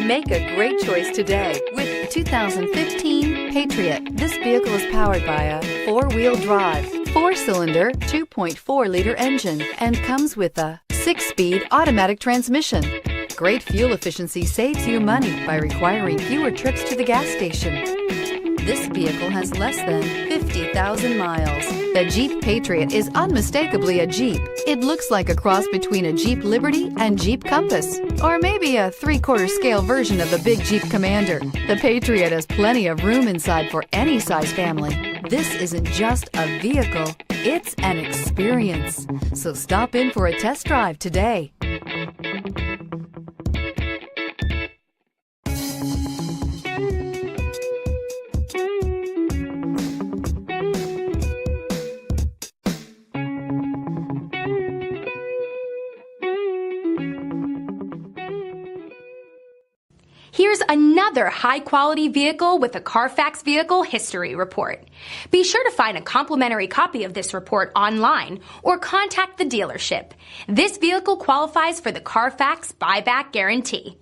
Make a great choice today with the 2015 Patriot. This vehicle is powered by a four-wheel drive, four-cylinder, 2.4-liter engine, and comes with a six-speed automatic transmission. Great fuel efficiency saves you money by requiring fewer trips to the gas station. This vehicle has less than 50,000 miles. The Jeep Patriot is unmistakably a Jeep. It looks like a cross between a Jeep Liberty and Jeep Compass, or maybe a three-quarter scale version of the big Jeep Commander. The Patriot has plenty of room inside for any size family. This isn't just a vehicle, it's an experience. So stop in for a test drive today. Here's another high-quality vehicle with a Carfax Vehicle History Report. Be sure to find a complimentary copy of this report online or contact the dealership. This vehicle qualifies for the Carfax Buyback Guarantee.